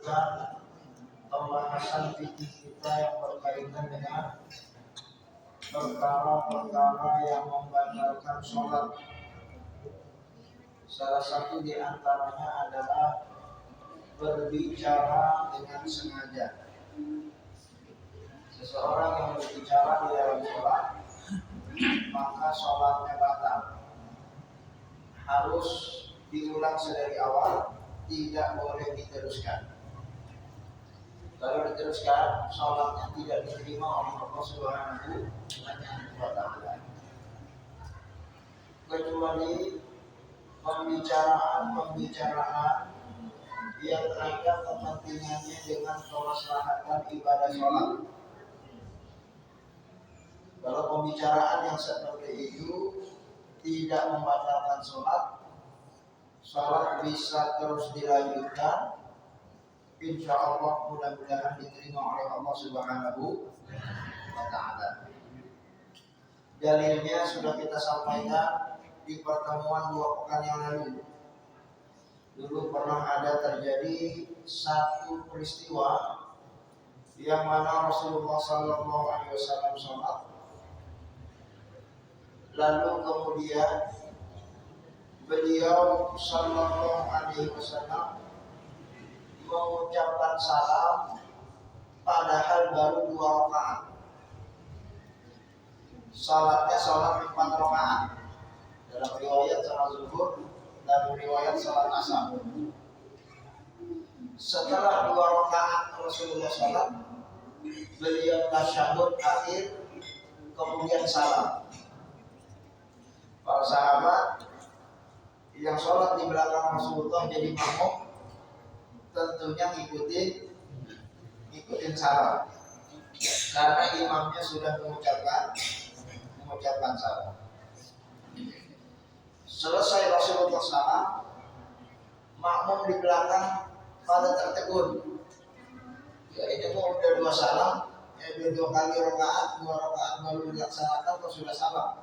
melanjutkan pembahasan fikih kita yang berkaitan dengan perkara-perkara yang membatalkan sholat. Salah satu di antaranya adalah berbicara dengan sengaja. Seseorang yang berbicara di dalam sholat, maka sholatnya batal. Harus diulang sedari awal, tidak boleh diteruskan. Kalau diteruskan, sholatnya tidak diterima oleh Allah Subhanahu wa Ta'ala. Kecuali pembicaraan yang ada kepentingannya dengan kemaslahatan ibadah sholat. Kalau pembicaraan yang seperti itu tidak membatalkan sholat, sholat bisa terus dilanjutkan. Insya Allah mudah-mudahan diterima oleh Allah Subhanahu wa Ta'ala. Dalilnya sudah kita sampaikan di pertemuan 2 pekan yang lalu. Dulu pernah ada terjadi satu peristiwa yang mana Rasulullah SAW sholat, lalu kemudian beliau SAW mengucapkan salam padahal baru 2 rakaat. Salatnya salat 4 rakaat. Dalam riwayat salat zuhur dan riwayat salat asar. Setelah 2 rakaat Rasulullah salat, beliau tasyahud akhir kemudian salam. Para sahabat yang sholat di belakang Rasulullah jadi makmum tentunya ngikutin salam, karena imamnya sudah mengucapkan salam. Selesai Rasulullah salam, makmum di belakang pada tertegun. Ya, ini kok udah 2 salam, udah 2 kali rakaat, 2 rakaat baru dilaksanakan kok sudah salam.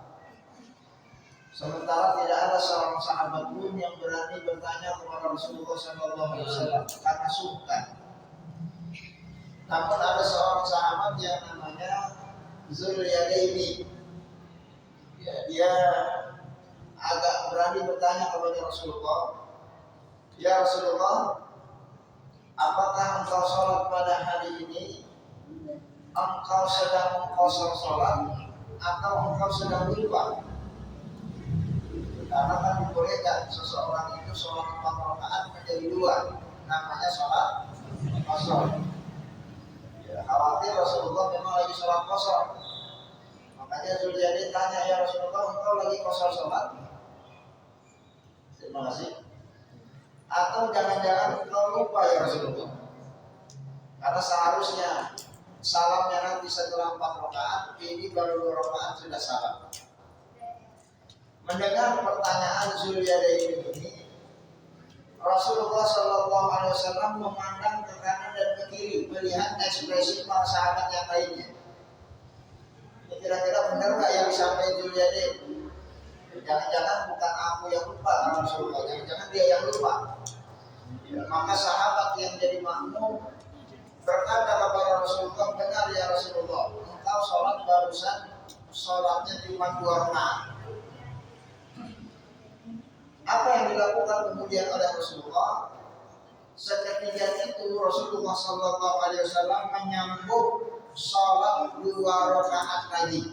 Sementara tidak ada seorang sahabat pun yang berani bertanya kepada Rasulullah SAW karena sungkan. Namun ada seorang sahabat yang namanya Zulyadaini. Ya, dia agak berani bertanya kepada Rasulullah, "Ya Rasulullah, apakah engkau sholat pada hari ini? Engkau sedang mengqashar sholat atau engkau sedang lupa?" Karena kan dibolehkan seseorang itu sholat 4 rakaat menjadi 2, namanya sholat qashar. Ya, khawatir Rasulullah memang lagi sholat qashar. Makanya Zulyadain tanya, "Ya Rasulullah, engkau lagi qashar sholat?" Terima kasih. Atau jangan-jangan engkau lupa ya Rasulullah? Karena seharusnya salamnya nanti setelah 4 rakaat, ini baru 2 rakaat sudah salam. Mendengar pertanyaan Zulyadain ini, Rasulullah SAW memandang ke kanan dan ke kiri, melihat ekspresi para sahabat yang lainnya. Ini kira-kira benar nggak yang disampaikan Zulyadain? Jangan-jangan bukan aku yang lupa, Rasulullah. Jangan-jangan dia yang lupa. Ya, maka sahabat yang jadi makmum berkata kepada Rasulullah, "Benar ya Rasulullah, engkau sholat barusan sholatnya cuma 2 rakaat." Apa yang dilakukan kemudian oleh Rasulullah? Seketika itu Rasulullah SAW menyambung sholat 2 rakaat lagi.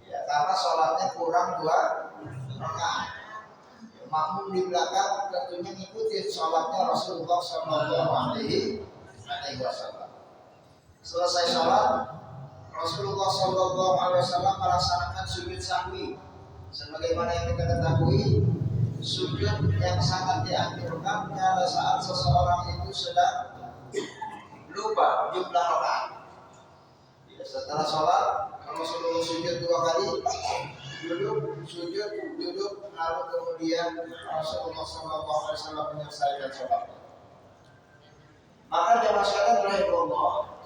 Ya, karena sholatnya kurang 2 rakaat. Makmum di belakang tentunya ngikutin sholatnya Rasulullah SAW. Selesai sholat, Rasulullah SAW melaksanakan sujud sahwi. Sebagaimana yang kita ketahui, sujud yang sangat dianjurkan pada saat seseorang itu sedang lupa jumlah rakaat. Ya, setelah sholat, Rasulullah sujud 2 kali, duduk, sujud, duduk, lalu kemudian Rasulullah SAW menyelesaikan sholat. Maka jamaah sekalian rahimahullah,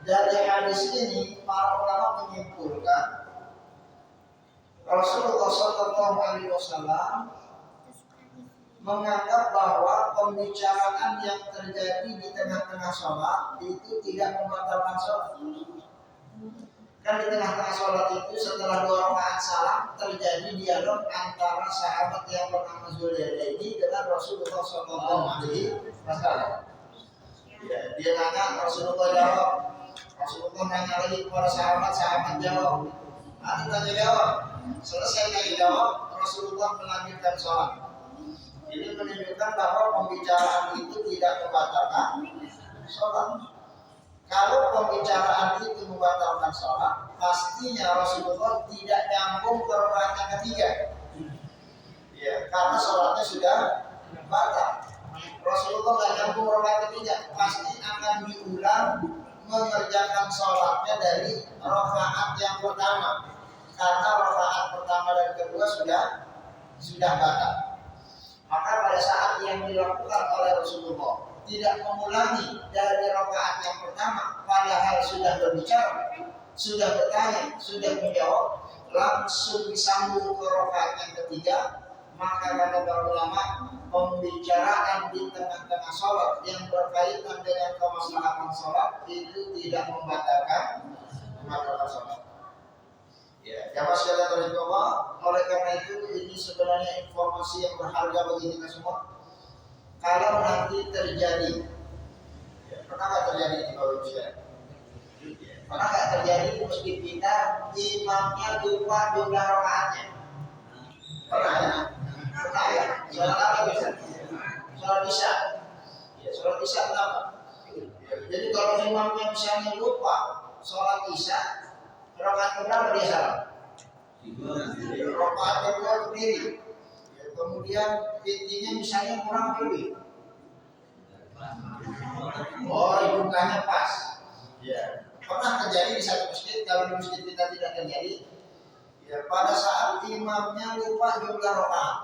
dari hadis ini para ulama menyimpulkan Rasulullah SAW menganggap bahwa pembicaraan yang terjadi di tengah-tengah sholat itu tidak membatalkan sholat. Kan di tengah-tengah sholat itu setelah 2 rakaat salam terjadi dialog antara sahabat yang bernama Zuliyadaini dengan Rasulullah SAW. Ya, dia nanya, Rasulullah jawab. Rasulullah nanya lagi kepada sahabat, sahabat jawab. Ada tanya jawab. Selesai tanya jawab, Rasulullah melanjutkan sholat. Ini menunjukkan bahwa pembicaraan itu tidak membatalkan sholat. Kalau pembicaraan itu membatalkan sholat, pastinya Rasulullah tidak nyambung ke rakaat yang ketiga. Ya, karena sholatnya sudah batal. Rasulullah tidak nyambung rakaat ketiga, pasti akan diulang mengerjakan sholatnya dari rakaat yang pertama. Karena rakaat pertama dan kedua sudah batal. Maka pada saat yang dilakukan oleh Rasulullah tidak mengulangi dari rakaat yang pertama, padahal sudah berbicara, sudah bertanya, sudah menjawab, langsung disambung ke rakaat yang ketiga, maka kata para ulama, pembicaraan di tengah-tengah sholat yang berkaitan dengan kemaslahatan sholat itu tidak membatalkan sholat. Ya, jamaah sekalian terhormat, oleh karena itu ini sebenarnya informasi yang berharga bagi kita semua. Kalau nanti terjadi, ya, pernah nggak terjadi di Bapak Ibu? Pernah nggak terjadi di masjid kita imamnya lupa jumlah rakaatnya? Pernah ya? Pernah ya? Sholat apa bisa? Sholat isya. Ya, sholat isya kenapa? Ya, jadi kalau imamnya misalnya lupa sholat isya, rakaat berapa dia salah? Rakaat kedua berdiri. Ya, kemudian intinya misalnya kurang lebih. Oh, jumlahnya pas. Ya, pernah terjadi di satu masjid. Kalau di masjid kita tidak terjadi, ya pada saat imamnya lupa jumlah rakaat.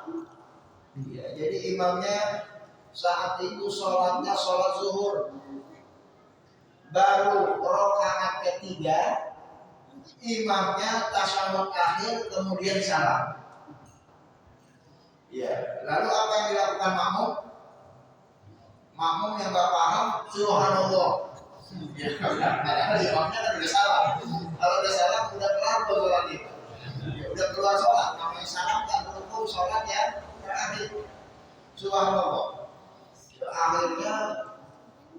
Ya, jadi imamnya saat itu sholatnya sholat zuhur, baru rakaat ketiga. Imamnya tasyahud akhir kemudian salam. Ya, lalu apa yang dilakukan makmum? Makmum yang nggak paham, subhanallah. Ya, padahal imamnya kan udah salam. Kalau udah salam udah kelar sholat itu. Ya, udah keluar sholat, namanya salam kan berhukum sholat ya terakhir. Subhanallah. Akhirnya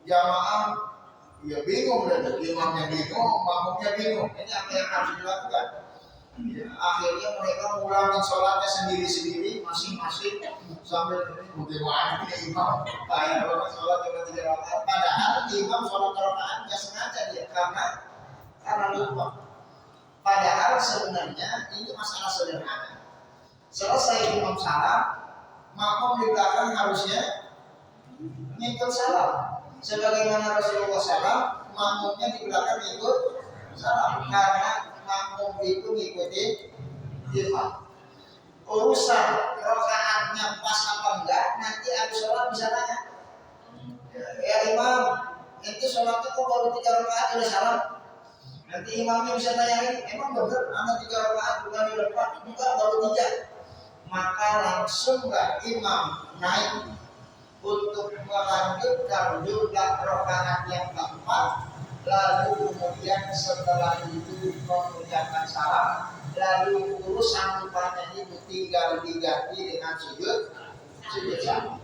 jamaah ya bingung, dan imamnya bingung, makmumnya bingung. Ini apa yang harus dilakukan? Ya, akhirnya mereka ngulangin sholatnya sendiri-sendiri, masing-masing sambil bagaimana ini imam kayak orang sholat cuma 3 rakaat. Padahal imam sholat rakaat nggak sengaja dia karena lupa. Padahal sebenarnya ini masalah sederhana. Selesai imam salam, makmum di belakang harusnya ngikut salam. Sebagaimana Rasulullah SAW, makmumnya di belakang ikut salam karena makmum itu ngikutin imam. Urusan rakaatnya pas apa enggak, nanti habis sholat bisa tanya. Ya imam, itu sholatnya kok baru 3 rakaat udah salam? Nanti imamnya bisa tanya lagi, emang bener ada 3 rakaat bukan di depan? Enggak, baru 3. Maka langsunglah imam naik untuk melanjutkan jumlah rakaat yang keempat, lalu kemudian setelah itu mengucapkan salam, lalu urusan lupanya itu tinggal diganti dengan sujud salam.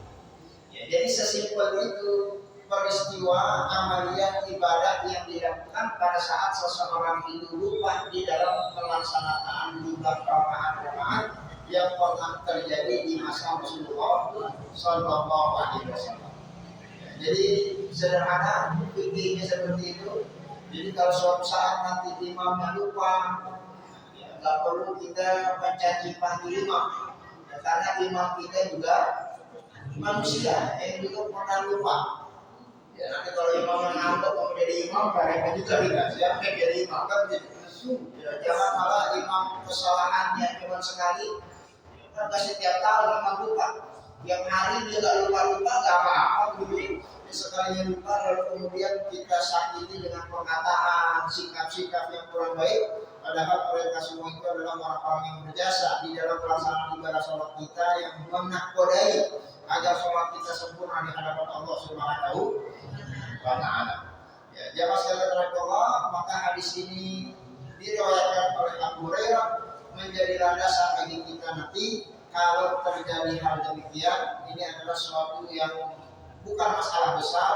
Ya, jadi sesimpel itu peristiwa amaliyah ibadah yang dilakukan pada saat seseorang itu lupa di dalam pelaksanaan jumlah rakaat yang pernah terjadi di masa Rasulullah Sallallahu Alaihi Wasallam. Jadi sederhana, intinya seperti itu. Jadi kalau suatu saat nanti imamnya lupa, ya, nggak perlu kita mencaci maki imam, ya, karena imam kita juga manusia yang juga pernah lupa. Ya, nanti kalau imam mengantuk mau menjadi imam, mereka juga tidak siapa yang jadi imam kan begitu. Ya, jangan malah imam kesalahannya cuma sekali. Karena setiap tahun imam lupa, yang hari dia gak lupa-lupa gak apa-apa begitu. Sekalinya lupa lalu kemudian kita sakiti dengan perkataan, sikap-sikap yang kurang baik, Padahal mereka semua itu adalah orang-orang yang berjasa di dalam pelaksanaan ibadah sholat kita, yang menakodai agar sholat kita sempurna di hadapan Allah Subhanahu wa Ta'ala. Ya, jamaah sekalian rahimahullah, maka hadis ini diriwayatkan oleh Abu Hurairah menjadi landasan bagi kita nanti kalau terjadi hal demikian. Ini adalah sesuatu yang bukan masalah besar,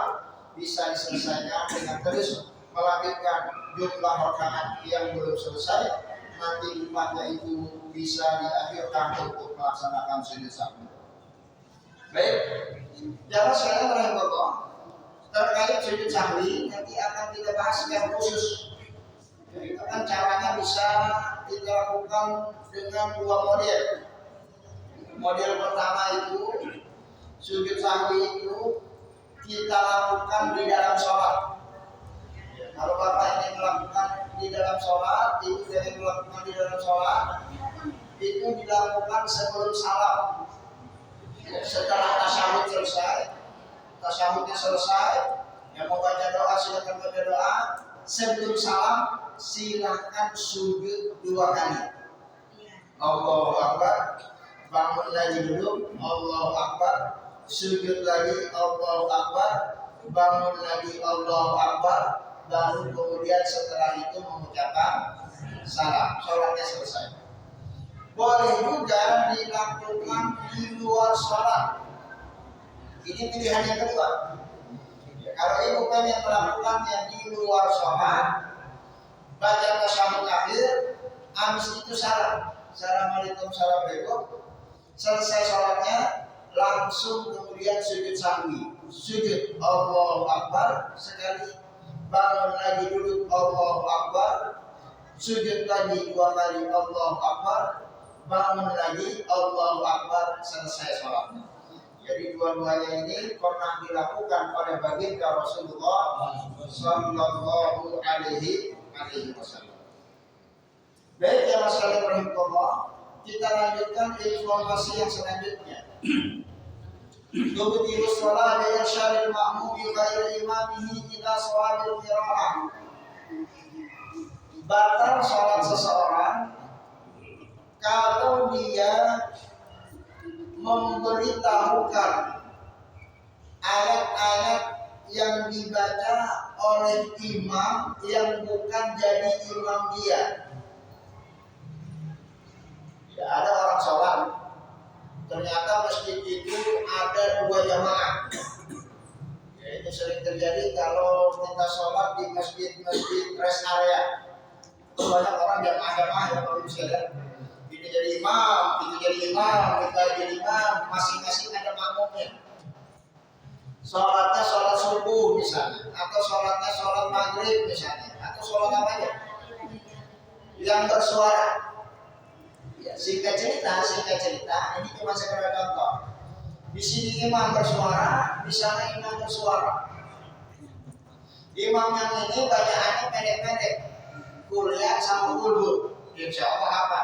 bisa diselesaikan dengan terus melanjutkan jumlah rakaat yang belum selesai. Nanti limpahnya itu bisa diakhirkan untuk melaksanakan sujud sahwi. Baik, jamaah sekalian rahimahullah, terkait sujud sahwi nanti akan kita bahas secara khusus. Itu kan caranya bisa kita lakukan dengan dua model. Model pertama itu sujud sahwi itu kita lakukan di dalam sholat. Kalau Bapak ingin melakukan di dalam sholat, Ibu ingin melakukan di dalam sholat, itu dilakukan sebelum salam. Setelah tasyahud selesai, tasyahudnya selesai, yang mau baca doa silakan baca doa. Sebelum salam silakan sujud 2 kali. Allahu Akbar, bangun lagi dulu, Allahu Akbar, sujud lagi, Allahu Akbar, bangun lagi, Allahu Akbar, baru kemudian setelah itu mengucapkan salam. Sholatnya selesai. Boleh juga dilakukan di luar sholat. Ini pilihan yang kedua. Kalau ibu pengen melakukannya di luar sholat, baca tasyahud akhir, habis itu salam. Assalamualaikum, assalamualaikum. Selesai sholatnya, langsung kemudian sujud sahwi. Sujud Allahu Akbar sekali, bangun lagi dulu Allahu Akbar, sujud lagi 2 kali Allahu Akbar, bangun lagi Allahu Akbar, selesai sholatnya. Jadi dua-duanya ini pernah dilakukan oleh baginda Rasulullah Sallallahu Alaihi Wasallam. Baik ya masyarakat rahimahullah, kita lanjutkan informasi yang selanjutnya. Tubtilu shalah bi irsyadil ma'mum bi ghairi imamihi ila shawabil qiraah. Batal salat seseorang kalau dia memberitahukan ayat-ayat yang dibaca oleh imam yang bukan jadi imam dia. Ya, ada orang sholat, ternyata masjid itu ada 2 jamaah. Ya, itu sering terjadi kalau kita sholat di masjid-masjid rest area. Itu banyak orang jamaah-jamaah ya, kalau bisa lihat. Ini jadi imam, itu jadi imam, kita jadi imam, masing-masing ada makmumnya. Sholatnya sholat subuh misalnya, atau sholatnya sholat maghrib misalnya, atau sholat apa aja yang bersuara. Ya, singkat cerita, ini cuma sekedar contoh. Di sini imam bersuara, di sana imam bersuara. Imam yang ini bacaannya pendek-pendek, kuliah sama kulhu, insya Allah apa?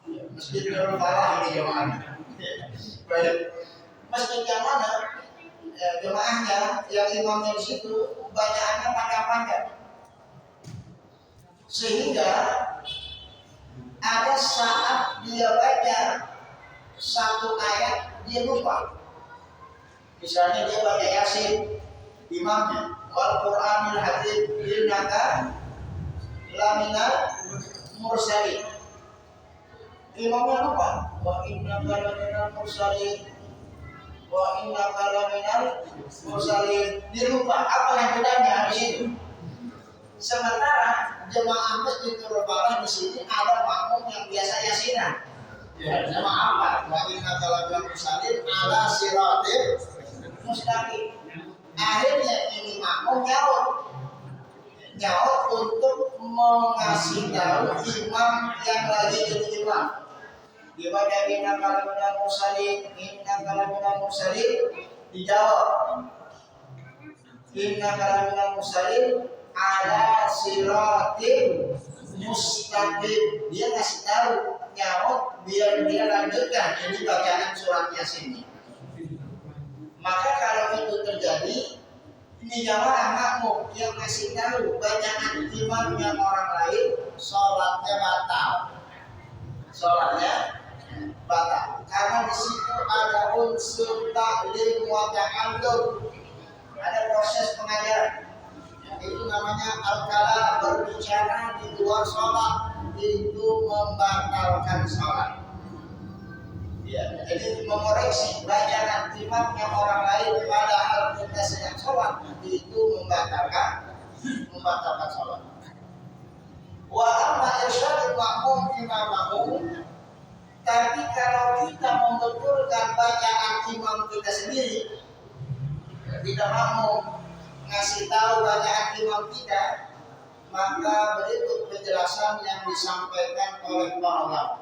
Masjid Darul Falah ini jemaahnya. Baik, masjid yang mana? Jemaahnya yang imamnya di situ bacaannya panjang-panjang, sehingga ada saat dia baca satu ayat dia lupa. Misalnya dia baca Yasin, imamnya wal Qur'anil Hakim innaka laminal mursalin. Imamnya lupa, wa innaka laminal mursalin, wa innaka laminal mursalin. Dia lupa apa yang bedanya di situ. Sementara jemaah masjid Nurul Falah di sini ada makmum yang biasa yasinan. Ya, jemaah apa? Wa innaka laminal mursalin ala siratil mustaqim. Akhirnya ini makmum nyaut untuk mengasih tahu imam yang lagi jadi imam. Dibaca innaka laminal mursalin, dijawab innaka laminal mursalin ala siratil mustaqim. Dia ngasih tahu, nyaut biar dia lanjutkan ini bacaan surat Yasin. Maka kalau itu terjadi, ini jamaah makmum yang ngasih tahu bacaan imam yang orang lain sholatnya batal. Sholatnya batal. Karena di situ ada unsur ta'lim wa ta'allum. Ada proses pengajaran. Itu namanya al-kalam, berbicara di luar sholat itu membatalkan sholat. Ya, jadi mengoreksi bacaan imamnya orang lain padahal kita sedang sholat itu membatalkan sholat. Wa amma irsyadul ma'mum imamahu, tapi kalau kita membetulkan bacaan imam kita sendiri, kita mau ngasih tahu bacaan imam kita, maka berikut penjelasan yang disampaikan oleh para ulama.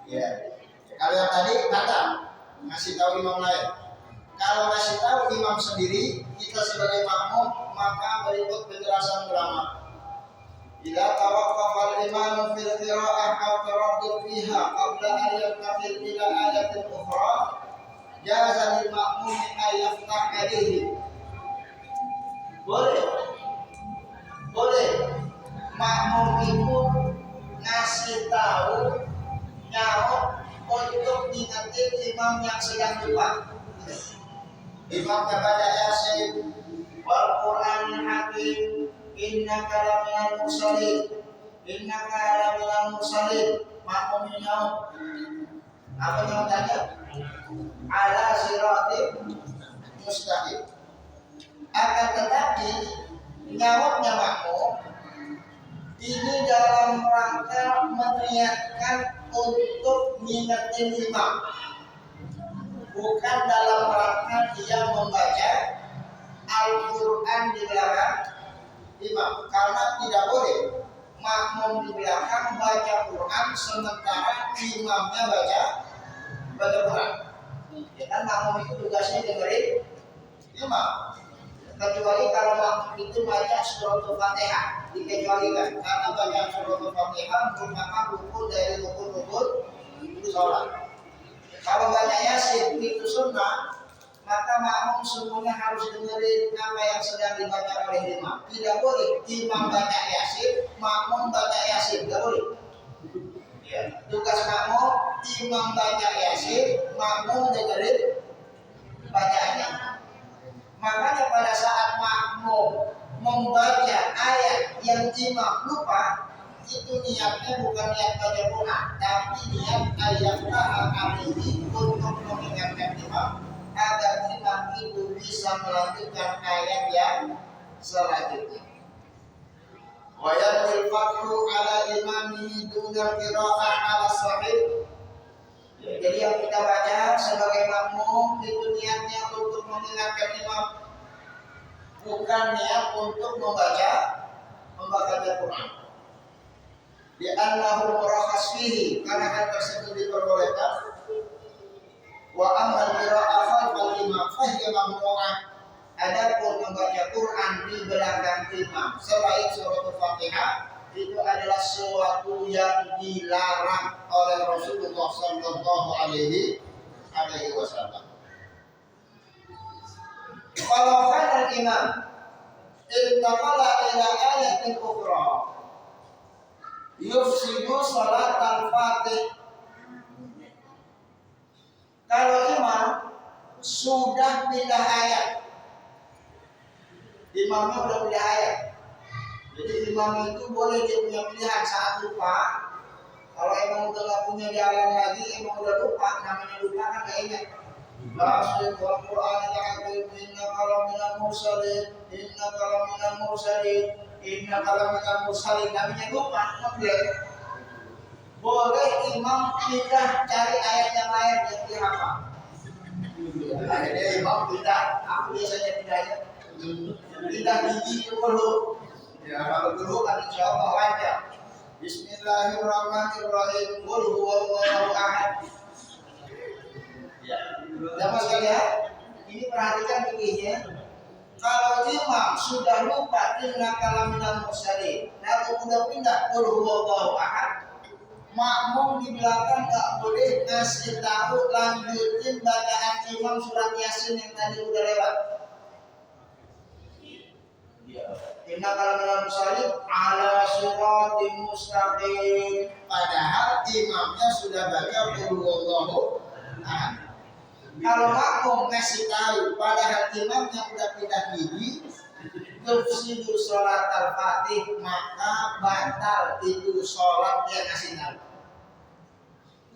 Ya, kalau yang tadi kata ngasih tahu imam lain. Kalau ngasih tahu imam sendiri, kita sebagai makmum, maka berikut penjelasan ulama. Jika tawaqqafa al-imam fil qira'ah aw taraddud fiha qabla an yantaqil ila ayatin ukhra, jaza lil ma'mum an yaftah alaihi. Boleh makmum itu ngasih tahu nyaut untuk ingetin imam yang sedang lupa. Imam kepada Yasin wal Qur'an hakim innaka laminal mursalin makmum nyaut apa nyautannya ala siratim mustaqim. Akan tetapi nyautnya makmum ini dalam rangka meniatkan untuk ngingetin imam, bukan dalam rangka dia membaca Al-Quran di belakang imam. Karena tidak boleh makmum di belakang baca Quran sementara imamnya baca Quran. Ya kan makmum itu tugasnya dengerin imam. Kecuali kalau makmum itu baca suratul Fatihah, dikecualikan karena bacaan suratul Fatihah merupakan rukun dari rukun sholat. Kalau baca Yasin itu sunnah, maka makmum semuanya harus dengerin apa yang sedang dibaca oleh imam. Tidak boleh imam baca Yasin, makmum baca Yasin, tidak boleh. Ya. Tugas makmum, imam baca Yasin, makmum dengerin bacaannya. Makanya pada saat makmum membaca ayat yang imam lupa, itu niatnya bukan niat baca Quran, tapi niat ayat alaihi untuk mengingatkan imam agar imam itu bisa melanjutkan ayat yang selanjutnya. Wa yanfil faqru ala imamihi duna qira'ah ala sahih. Jadi yang kita baca sebagai makmum itu niatnya untuk mengingatkan imam, bukan niat untuk membaca Quran. Di annahu murakhas fihi, karena hal tersebut diperbolehkan. Wa amma qira'ah khalfal imam fa hiya mamnu'ah. Adapun membaca Quran di belakang imam selain surah Al-Fatihah itu adalah sesuatu yang dilarang oleh Rasulullah Sallallahu Alaihi Wasallam. Kalau kan imam intaqala ila ayatin ukhra yufsidu salat al-fatih. Kalau imam sudah pindah ayat, imamnya udah pindah ayat. Jadi imam itu boleh dia punya pilihan saat lupa. Kalau emang udah gak punya jalan lagi, emang udah lupa, namanya lupa kan gak ingat. Langsung Al-Quran inna kalau minal mursalin, namanya lupa, ngeblek. Boleh imam pindah cari ayat yang lain yang dihafal. Akhirnya imam pindah, aku biasanya pindahnya pindah gigi dulu. Ya, kalau dulu kan insya Allah lancar. Bismillahirrahmanirrahim. Qul huwallahu ahad. Ya, Bapak sekalian, ini perhatikan begini. Kalau imam sudah lupa innaka laminal mursalin, lalu udah pindah qul huwallahu ahad, makmum di belakang nggak boleh ngasih tahu lanjutin bacaan imam surat Yasin yang tadi udah lewat. Inna kalau dalam salib ala siratim mustaqim, padahal imamnya sudah baca qul huwallahu ahad. Kalau makmum ngasih tahu padahal imamnya udah pindah gigi, tufsidu sholat al-fatih, maka batal itu sholat yang ngasih tahu.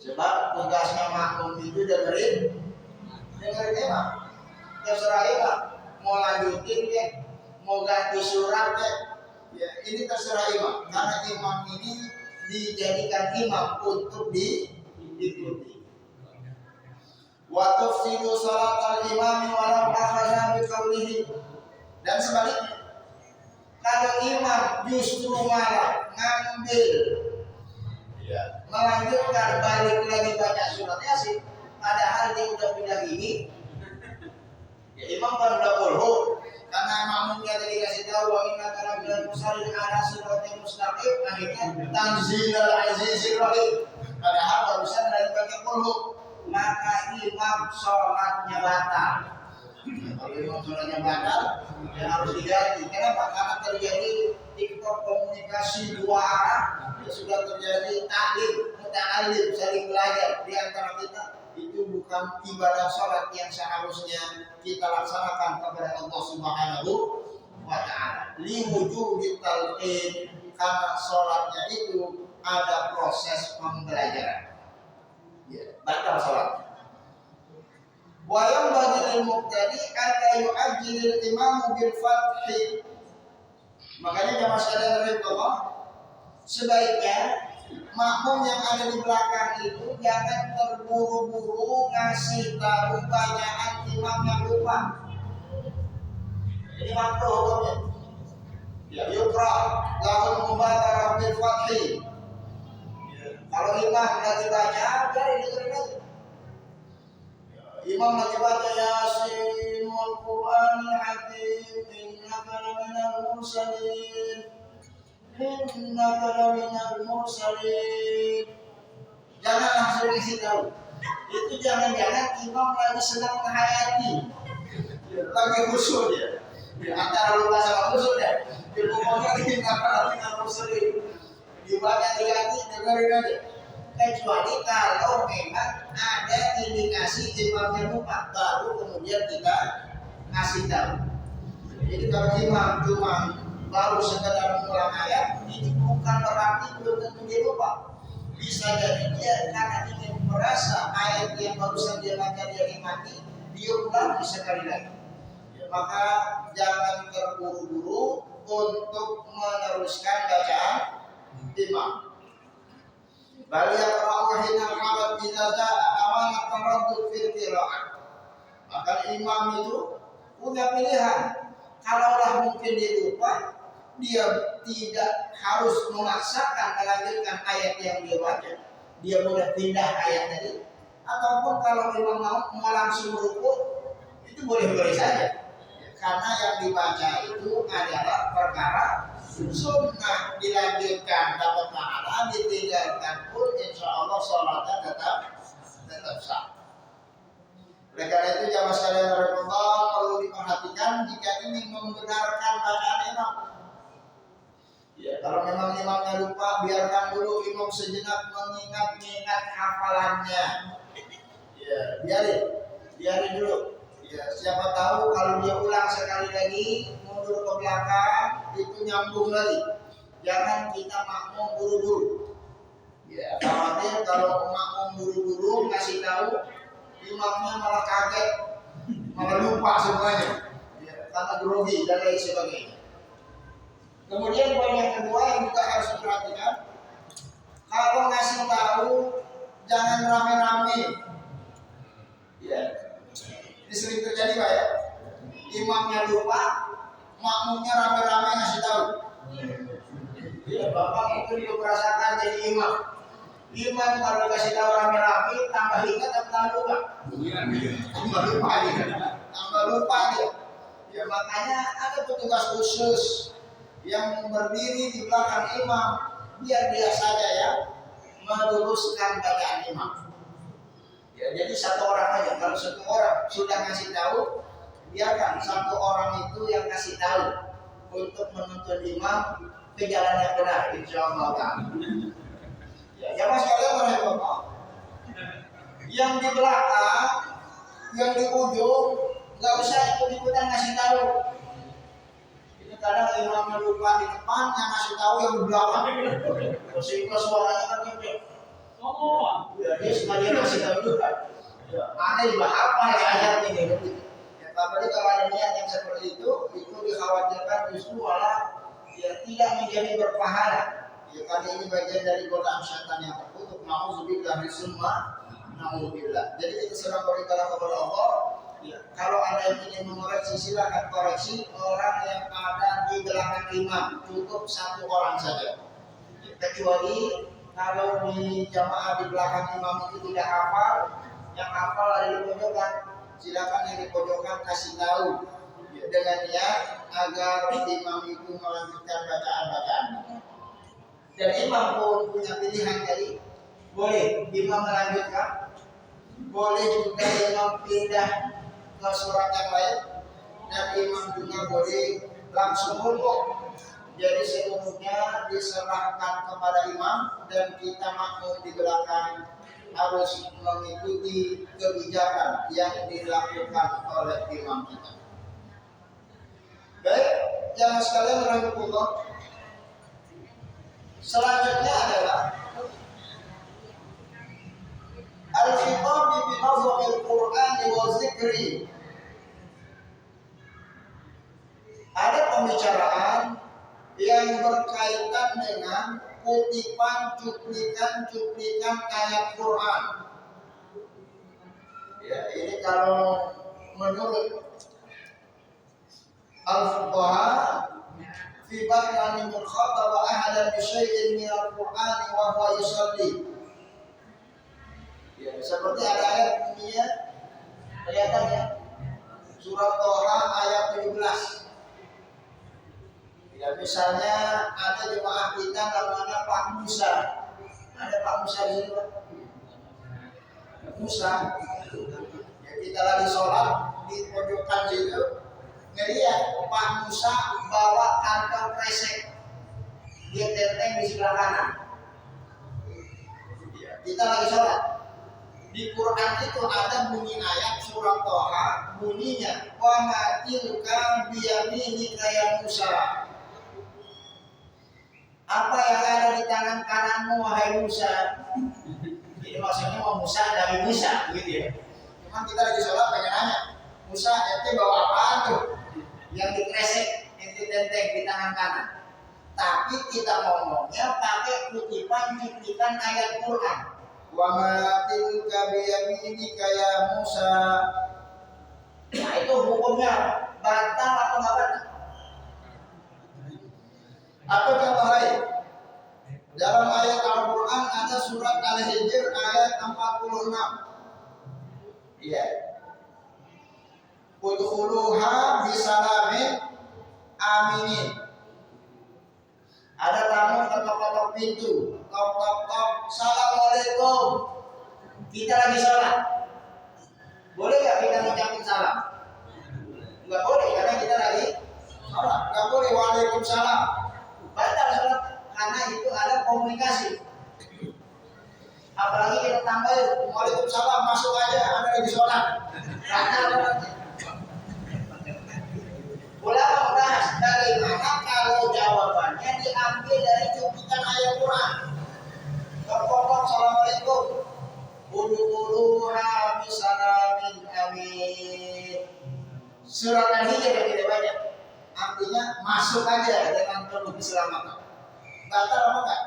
Sebab tugasnya makmum itu dengerin imam. Terserah imam mau lanjutin ya, mau ganti surat ya, ya ini terserah imam. Karena imam ini dijadikan imam untuk diikuti. Wa tufsidu salat al-imami walau akhadha bi qawlihi, dan sebaliknya kalau imam justru malah ngambil melanjutkan balik lagi baca surat Yasin padahal dia udah pindah gigi, ya imam kan udah boleh karena makmumnya tadi kasih tahu wa inna kana minal musallin ala siratal mustaqim, akhirnya tanzilal azizir rahim, padahal barusan dari baca boleh, maka imam sholatnya batal. Kalau imam sholatnya batal, ya harus diganti. Kenapa? Karena terjadi TikTok komunikasi dua arah, ya sudah terjadi taklim, muta'alim, saling belajar di antara kita. Itu bukan ibadah sholat yang seharusnya kita laksanakan kepada Allah Subhanahu wa Ta'ala. Liwujubi talqin, karena sholatnya itu ada proses pembelajaran. Ya, batal sholat. Wa yanbaghi lil muqtadi an yu'ajjilil imam bil fathi. Makanya jamaah sekalian rahimakumullah, sebaiknya makmum yang ada di belakang itu jangan terburu-buru ngasih tahu bacaan imam yang lupa. Ini makruh hukumnya. Ya, yukra lahul mubadarah bil fathi. Kalau imam lagi baca, biarin dengerin aja. Imam lagi baca Yasin wal Qur'anil Hakim, innaka laminal mursalin, innaka laminal mursalin. Jangan langsung isi tahu. Itu jangan-jangan imam lagi sedang menghayati, lagi khusyuk dia. Antara lupa sama khusyuk dia. Ngomongnya innaka laminal mursalin. Dibaca diganti, dengerin aja. Kecuali kalau memang ada indikasi imamnya lupa, baru kemudian kita kasih tahu. Jadi kalau imam cuma baru sekedar mengulang ayat, ini bukan berarti belum tentu dia lupa. Bisa jadi dia karena ingin merasa ayat yang barusan dia baca dia nikmati, dia ulangi sekali lagi. Maka jangan terburu-buru untuk meneruskan bacaan imam. Bal yaqra'u hina al-habat idza jaa amanat taraddud fil qira'ah. Maka imam itu punya pilihan. Kalaulah mungkin dia lupa, dia tidak harus memaksakan melanjutkan ayat yang dia baca. Dia boleh pindah ayat tadi. Ataupun kalau imam mau langsung rukuk, itu boleh-boleh saja. Karena yang dibaca itu adalah perkara sunnah, dilanjutkan dapat pahala, ditinggalkan pun insya Allah sholatnya tetap sah. Oleh karena itu jamaah sekalian rahimakumullah, perlu diperhatikan jika ingin membenarkan bacaan imam. Ya, kalau memang imamnya lupa, biarkan dulu imam sejenak mengingat-ingat hafalannya. Ya, biarin dulu. Ya, siapa tahu kalau dia ulang sekali lagi mundur ke belakang itu nyambung lagi. Jangan kita makmum buru-buru. Ya, khawatir kalau makmum buru-buru ngasih tahu imamnya malah kaget, malah lupa semuanya. Ya, karena grogi dan lain sebagainya. Kemudian poin yang kedua yang juga harus diperhatikan, kalau ngasih tahu jangan rame-rame. Ya. Ini sering terjadi Pak ya. Imamnya lupa, makmumnya rame-rame ngasih tahu. Ya, Bapak itu juga merasakan jadi imam. Imam kalau kasih tahu rame-rame, tambah ingat atau tambah lupa? Tambah lupa dia. Tambah lupa dia. Ya makanya ada petugas khusus yang berdiri di belakang imam, biar dia saja ya meluruskan bacaan imam. Ya, jadi satu orang aja. Kalau satu orang sudah ngasih tahu, biarkan satu orang itu yang kasih tahu. untuk menuntun imam ke jalan yang benar, insyaallah ta'ala. Ya, jamaah sekalian rahimahullah. Yang di belakang, yang di ujung, nggak usah ikut-ikutan ngasih tahu. Ini kadang imam lupa di depan, yang ngasih tahu yang di belakang. Sehingga suaranya kan gede. Ya, dia sekalian ngasih tahu juga. Aneh juga apa ya ayat ini? Ya, apalagi kalau ada niat yang seperti itu dikhawatirkan justru malah ya tidak menjadi berpahala. Ya, karena ini bagian dari godaan syaitan yang terkutuk. Nauzubillah summa nauzubillah. Jadi kita sedang berbicara kepada Allah. Ya, kalau ada yang ingin mengoreksi silakan koreksi orang yang ada di belakang imam, cukup satu orang saja. Ya, kecuali kalau di jamaah di belakang imam itu tidak hafal, yang hafal ada di pojokan, silakan yang di pojokan kasih tahu ya, dengan niat agar imam itu melanjutkan bacaan-bacaan. Dan imam pun punya pilihan tadi, boleh imam melanjutkan, boleh juga imam pindah ke surat yang lain, dan imam juga boleh langsung rukuk. Jadi seluruhnya diserahkan kepada imam dan kita makmum di belakang harus mengikuti kebijakan yang dilakukan oleh imam kita. Baik, jamaah sekalian rahimahullah. Selanjutnya adalah al-khitab bi nazmil Qur'an wa zikri. Ada pembicaraan yang berkaitan dengan kutipan cuplikan ayat Quran. Ya, ini kalau menurut al-fuqaha fi bayan min khataba ahadan bi syai'in min al-Qur'an wa huwa yusalli. Ya, seperti ada ayat bunyinya kelihatan ya. Surat Thaha ayat 17. Ya, misalnya ada jemaah kita namanya Pak Musa. Ada Pak Musa di sini, Pak? Musa. Ya, kita lagi sholat di pojokan situ, ngeliat Pak Musa bawa kantong kresek, dia tenteng di sebelah kanan. Ya, kita lagi sholat. Di Quran itu ada bunyi ayat surat Thaha, bunyinya wa ma tilka biyaminika ya Musa. Apa yang ada di tangan kananmu wahai Musa? Jadi maksudnya mau Musa dari Musa gitu ya. Cuman kita lagi sholat pengen nanya, Musa ente bawa apaan tuh? Yang dikresek, ente tenteng di tangan kanan. Tapi kita ngomongnya pakai kutipan ayat Quran. Wa ma tilka biyaminika ya Musa. Nah itu hukumnya batal atau enggak batal? Atau contoh lain, dalam ayat Al-Quran ada surat Al-Hijr ayat 46. Iya. Udkhuluha bisalamin aminin. Ada tamu ketok-ketok pintu, tok-tok-tok, assalamualaikum. Kita lagi sholat. Boleh nggak kita ngucapin salam? Nggak boleh karena kita lagi sholat. Nggak boleh waalaikumsalam. Batal sholat karena itu ada komunikasi. Apalagi kita tambahin waalaikumsalam, masuk aja, Anda lagi sholat. Batal sholatnya. Ulama membahas bagaimana kalau jawabannya diambil dari cuplikan ayat Quran. Terpokok assalamualaikum. Udkhuluha bisalamin amin. Surat Al-Hijr yang tidak banyak. Artinya masuk aja dengan penuh keselamatan. Batal apa enggak?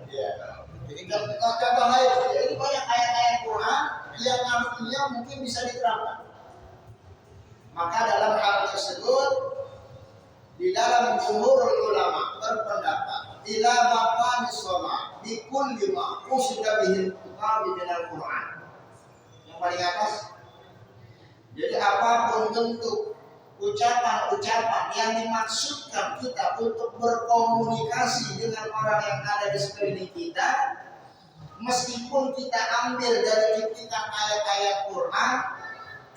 Ya. Jadi contoh lain, jadi banyak ayat-ayat Quran yang artinya mungkin bisa diterapkan. Maka dalam hal tersebut di dalam jumhur ulama berpendapat ila maqamis shalah bi kulli ma usida bihi al-Quran. Yang paling atas. Jadi apapun bentuk ucapan-ucapan yang dimaksudkan kita untuk berkomunikasi dengan orang yang ada di sekeliling kita, meskipun kita ambil dari cuplikan ayat-ayat Quran,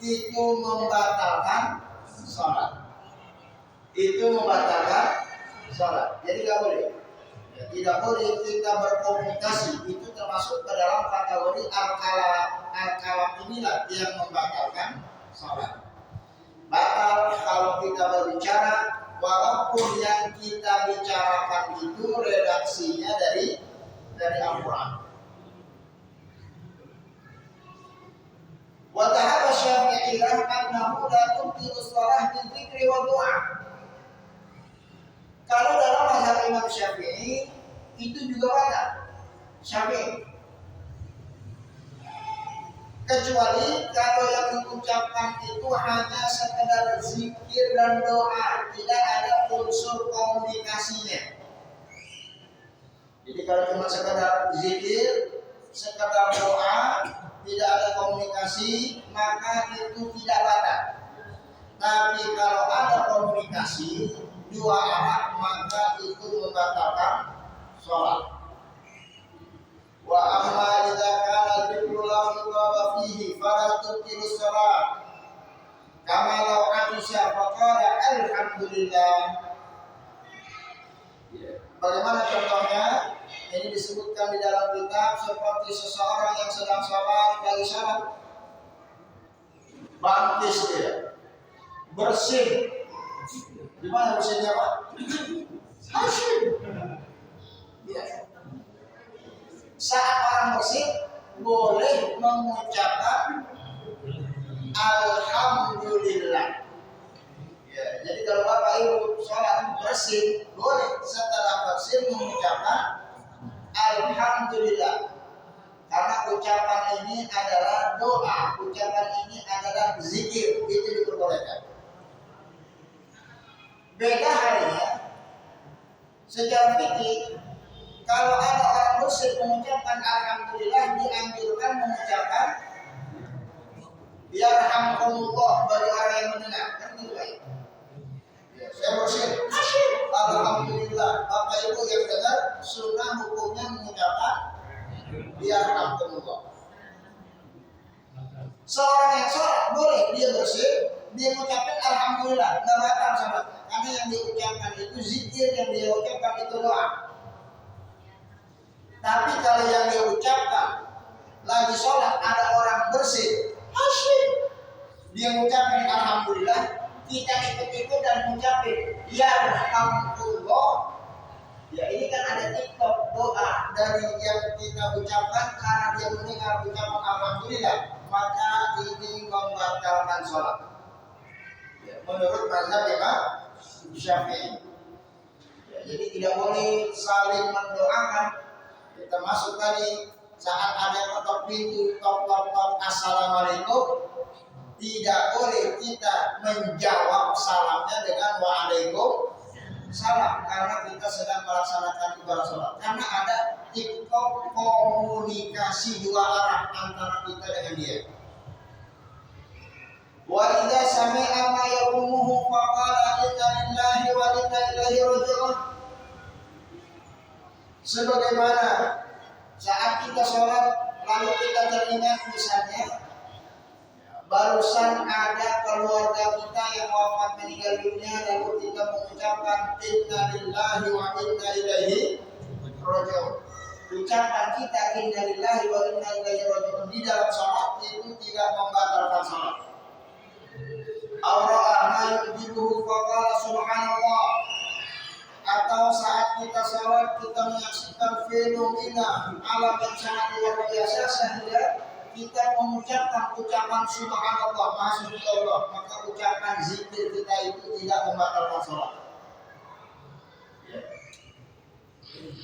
itu membatalkan sholat. Itu membatalkan sholat. Jadi nggak boleh. Ya, tidak boleh kita berkomunikasi. Itu termasuk ke dalam kategori al-kalam inilah yang membatalkan sholat. Batal kalau kita berbicara, walaupun yang kita bicarakan itu redaksinya dari Al-Quran. Wa dhahaba Syafi'iyah annahu la tubtilu shalah bil dzikri wa du'a. Kalau dalam mazhab Imam Syafi'i itu juga batal. Syafi'i. Kecuali kalau yang diucapkan itu hanya sekedar zikir dan doa, tidak ada unsur komunikasinya. Jadi kalau cuma sekedar zikir, sekedar doa, tidak ada komunikasi, maka itu tidak batal. Tapi kalau ada komunikasi dua arah, maka itu membatalkan sholat. Wa amma idza kana al-dhikru la khitaba fihi fala tubtilu shalah. Kama law atisha faqala alhamdulillah. Bagaimana contohnya? Ini disebutkan di dalam kitab seperti seseorang yang sedang sholat lagi sholat, bangkis dia, bersih. Di mana bersihnya Pak? Asyik. Ya. Saat orang bersih boleh mengucapkan alhamdulillah. Ya, jadi kalau Bapak Ibu sholat bersih, boleh setelah bersih mengucapkan alhamdulillah. Karena ucapan ini adalah doa, ucapan ini adalah zikir, itu diperbolehkan. Beda halnya secara fikih, kalau ada orang bersih mengucapkan alhamdulillah, dianjurkan mengucapkan yarhamkumullah bagi orang yang mendengar. Kan gitu baik. Ya, saya bersih, alhamdulillah. Bapak Ibu yang dengar, sunnah hukumnya mengucapkan yarhamkumullah. Seorang yang sholat boleh dia bersih, dia mengucapkan alhamdulillah, nggak batal sholatnya. Karena yang diucapkan itu zikir, yang dia ucapkan itu doa. Tapi kalau yang dia ucapkan lagi sholat ada orang bersih, asyik, dia mengucapkan alhamdulillah, kita ikut-ikut dan mengucapkan yarhamkumullah. Ya ini kan ada TikTok doa dari yang kita ucapkan karena dia mendengar ucapan alhamdulillah, maka ini membatalkan sholat. Ya, menurut mazhab Imam Syafi'i. Ya, jadi tidak boleh saling mendoakan. Kita masuk tadi saat ada yang ketok pintu, tok assalamualaikum, tidak boleh kita menjawab salamnya dengan waalaikumsalam karena kita sedang melaksanakan ibadah sholat. Karena ada TikTok komunikasi dua arah antara kita dengan dia. Wa idza sami'a ma yaqumuhu faqala inna lillahi wa inna ilaihi raji'un. Sebagaimana saat kita sholat lalu kita teringat misalnya barusan ada keluarga kita yang wafat meninggal dunia, lalu kita mengucapkan inna lillahi wa inna ilaihi raji'un. Ucapan kita inna lillahi wa inna ilaihi raji'un di dalam sholat itu tidak membatalkan sholat. Aura'a ma yujibuhu faqala subhanallah. Atau saat kita sholat kita menyaksikan fenomena alam yang sangat luar biasa sehingga kita mengucapkan ucapan subhanallah, maha suci Allah, maka ucapan zikir kita itu tidak membatalkan sholat.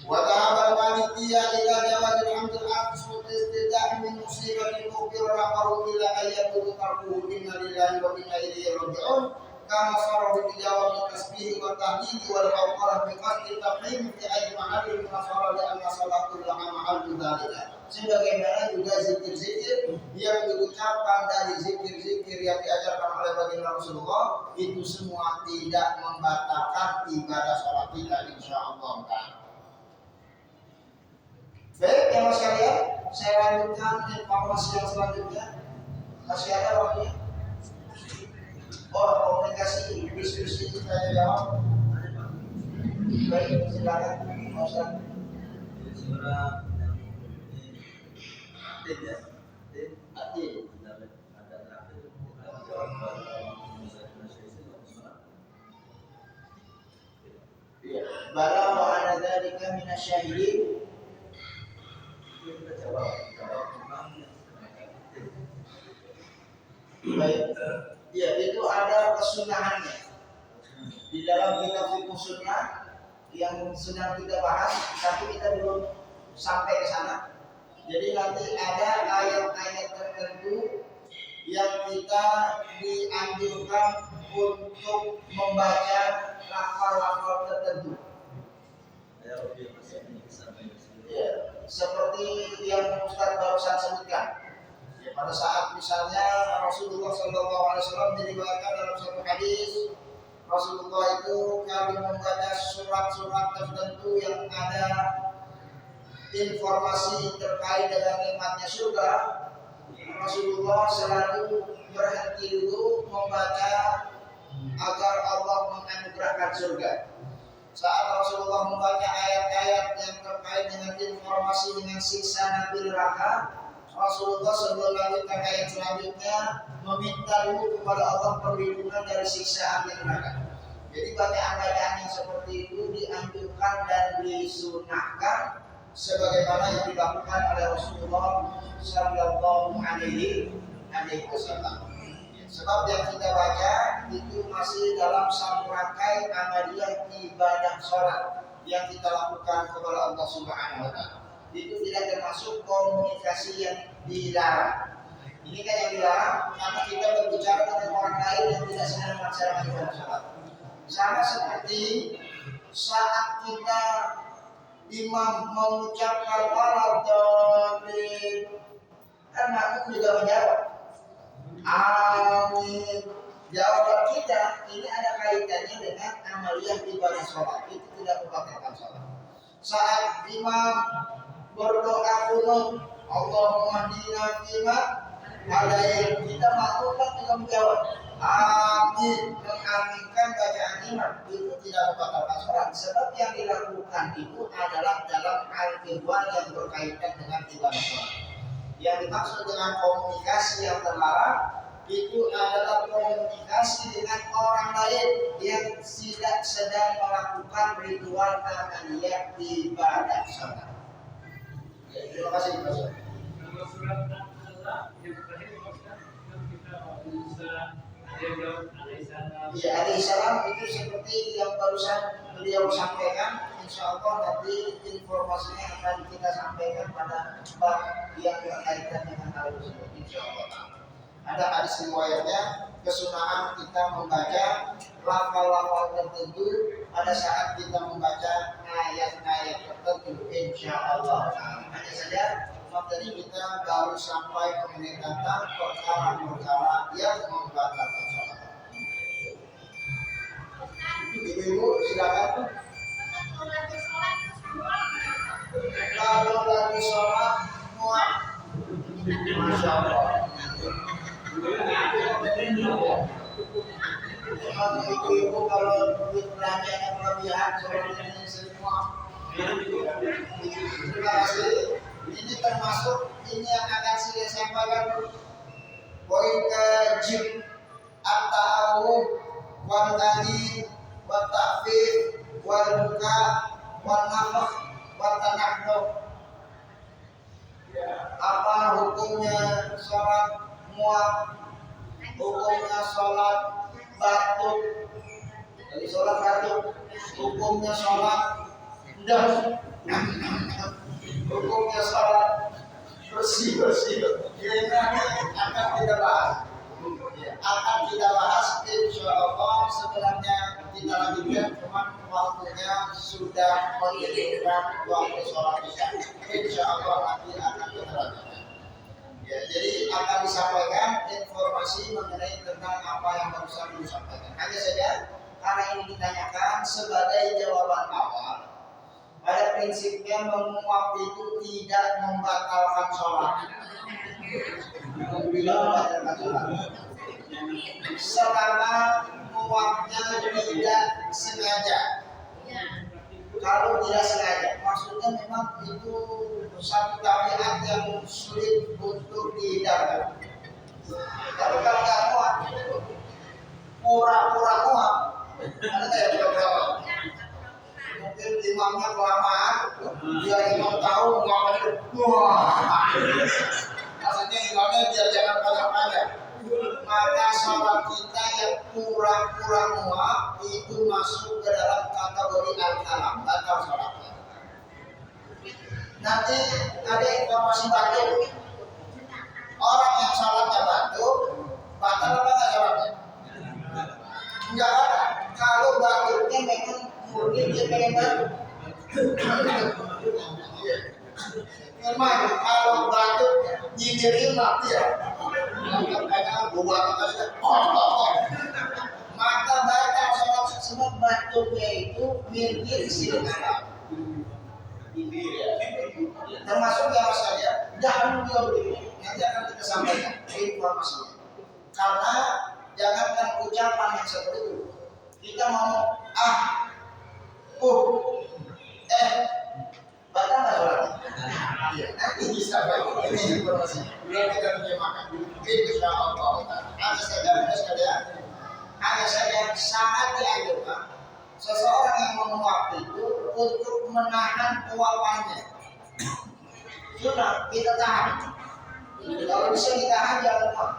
Wa ta'abal malikiyah ila jawazil hamdul aqsu istidah min musibatin ukhbira rafahu ila ayyatul tarkuhu inna lillahi wa inna ilaihi raji'un kama sarahu bi jawab tasbih wa tahlil wal hawqarah bi qasdi tafhim fi ayyi mahallin min asara li anna salatul laha mahallu dzalika. Sebagaimana juga zikir-zikir yang diucapkan dari zikir-zikir yang diajarkan oleh baginda Rasulullah itu semua tidak membatalkan ibadah sholat kita insyaallah ta'ala. Baik teman sekalian, saya lanjutkan informasi yang selanjutnya. Masih ada waktunya? Oh, komunikasi Diskusi saya jawab. Baik, silakan Pak Ustaz. Suara yang tidak Adil. ada terakhir kita jawab Bala wa ana dzalika minasyahidin. kita jawab tentang Baik. Ya, itu ada kesunahannya. Di dalam kitab Fiqh Sunnah yang sedang kita bahas, tapi kita belum sampai ke sana. Jadi nanti ada ayat-ayat tertentu yang kita dianjurkan untuk membaca lafal-lafal tertentu. Ya, seperti yang Ustaz barusan sebutkan. Ya, pada saat misalnya Rasulullah SAW diriwayatkan dalam satu hadis, Rasulullah itu kami membaca surat-surat tertentu yang ada informasi terkait dengan nikmatnya surga. Rasulullah selalu berhenti dulu membaca agar Allah menganugerahkan surga. Saat Rasulullah membaca ayat-ayat yang terkait dengan informasi dengan siksa Nabi neraka, Rasulullah sebelum melanjutkan ayat selanjutnya meminta dulu kepada Allah perlindungan dari siksa api neraka. Jadi bacaan-bacaan yang seperti itu dianjurkan dan disunahkan sebagaimana yang dilakukan oleh Rasulullah Sallallahu Alaihi Wasallam. Sebab yang kita baca itu masih dalam satu rangkai amaliyah ibadah sholat yang kita lakukan kepada Allah Subhanahu Wa Taala. Itu tidak termasuk komunikasi yang dilarang. Ini kan yang dilarang karena kita berbicara dengan orang lain yang tidak sedang melaksanakan ibadah sholat. Sama seperti saat kita imam mengucapkan waladhdallin, kan makmum juga menjawab amin. Jawaban kita ini ada kaitannya dengan amaliyah ibadah sholat. Itu tidak membatalkan sholat. Saat imam berdoa kunut Allahumma hdina fima hadain, kita makmum kan juga menjawab amin, mengaminkan bacaan imam. Itu tidak membatalkan sholat, sebab yang dilakukan itu adalah dalam hal kedua yang berkaitan dengan ibadah sholat. Yang dimaksud dengan komunikasi yang terlarang itu adalah komunikasi dengan orang lain yang tidak sedang melakukan ritual amaliyah ibadah sholat. Ya, terima kasih Pak Ustaz. Kalau surat Al-Baqarah yang terakhir Ustaz kan kita bisa ada jawab alaihissalam. Ya, alaihissalam itu seperti yang barusan beliau sampaikan. Insya Allah nanti informasinya akan kita sampaikan pada bab yang berkaitan dengan hal tersebut. Insya Allah. Ada hadis riwayatnya kesunahan kita membaca lafal-lafal tertentu pada saat kita membaca ayat-ayat tertentu. Insya Allah. Hanya saja materi kita baru sampai ke menit tentang perkara-perkara yang membatalkan sholat. Ibu silakan. Kalau lagi sholat muat, masya Allah. Ibu kalau belanja yang berlebihan seperti ini semua. Terima kasih. Ini termasuk ini yang akan saya sampaikan. Poin ke-jim at-ta'awud wal tadi wa ta'fif wal buka wal nafakh wa tanahnuh. Apa hukumnya sholat muat, hukumnya sholat batuk, jadi sholat batuk, hukumnya sholat dah, hukumnya sholat bersih. Ini akan kita bahas. Akan kita bahas insya Allah. Sebenarnya kita lanjutkan, cuma waktunya sudah menunjukkan waktu sholat isya. Insya Allah nanti akan kita lanjutkan. Ya, jadi akan disampaikan informasi mengenai tentang apa yang barusan disampaikan. Hanya saja karena ini ditanyakan sebagai jawaban awal. Pada prinsipnya menguap itu tidak membatalkan sholat. Bila membatalkan sholat. Selama menguapnya sengaja. Kalau tidak sengaja, maksudnya memang itu satu tabiat yang sulit untuk dihindarkan. Tapi kalau nggak muat, pura-pura muat, ada kayak berapa? Mungkin imamnya kelamaan, dia imam tahu ngapain, wah, maksudnya imamnya biar jangan banyak-banyak. Maka sholat kita yang pura-pura muat itu masuk ke dalam kategori al-kalam, batal sholatnya. Nanti ada informasi batuk. Orang yang sholatnya batuk, batal apa nggak sholatnya? Enggak ada. Kalau batuknya memang murni dia pengen batuk. Memang kalau batuk nyinyirin mati ya. Maka batal sholat sebab batuknya itu mirip silakan. Termasuk yang saya jangan juga begini. Nanti akan kita sampaikan informasinya. Karena jangankan ucapan yang seperti itu. Kita mau batal nggak sholatnya? Iya, nanti disampaikan ini informasi. Biar kita terjemahkan. Insya Allah. Hanya saja sangat dianjurkan seseorang yang menguap itu untuk menahan uapannya. Sudah kita tahan. Kalau bisa ditahan jangan muak.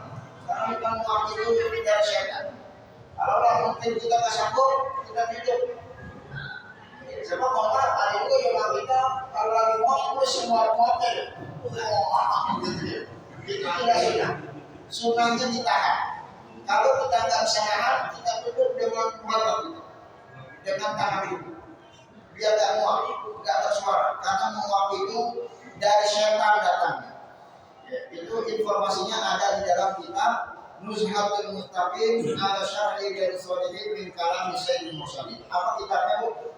Karena bukan muak itu dari setan. Kalau mungkin kita nggak sanggup, kita tutup. Sebab orang ada juga yang kita kalau lagi muak itu semua muaknya. Itu tidak sunnah. Sunnahnya ditahan. Kalau kita nggak bisa nahan, kita tutup dengan badan, dengan tangan itu. Biar nggak muak, nggak bersuara. Karena menguap itu dari setan datangnya. Itu informasinya ada di dalam kitab Nuzhatul Muttaqin ala Syar'i dari Sholihin min Kalam Sayyidil Mursalin. Apa kitabnya, Bu?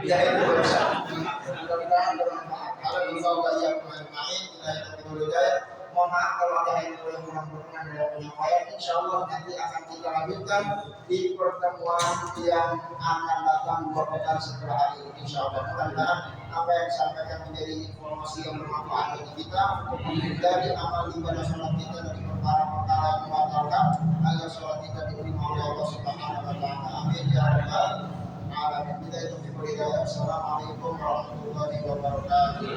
Ya, itu bisa. Mudah-mudahan bermanfaat. Kalau berbahagia yang main, kita yang dulu ya. Mohon maaf kalau ada yang kurang berkenan dalam penyampaian. Insya Allah nanti akan kita lanjutkan di pertemuan yang akan datang 2 pekan setelah hari ini. Insya Allah mudah-mudahan apa yang disampaikan menjadi informasi yang bermanfaat bagi kita dari amal ibadah sholat kita dari perkara-perkara yang membatalkan agar sholat kita diterima oleh Allah Subhanahu wa Ta'ala. Amin ya rabbal alamin. Kita itu diberi hidayah. Assalamualaikum warahmatullahi wabarakatuh.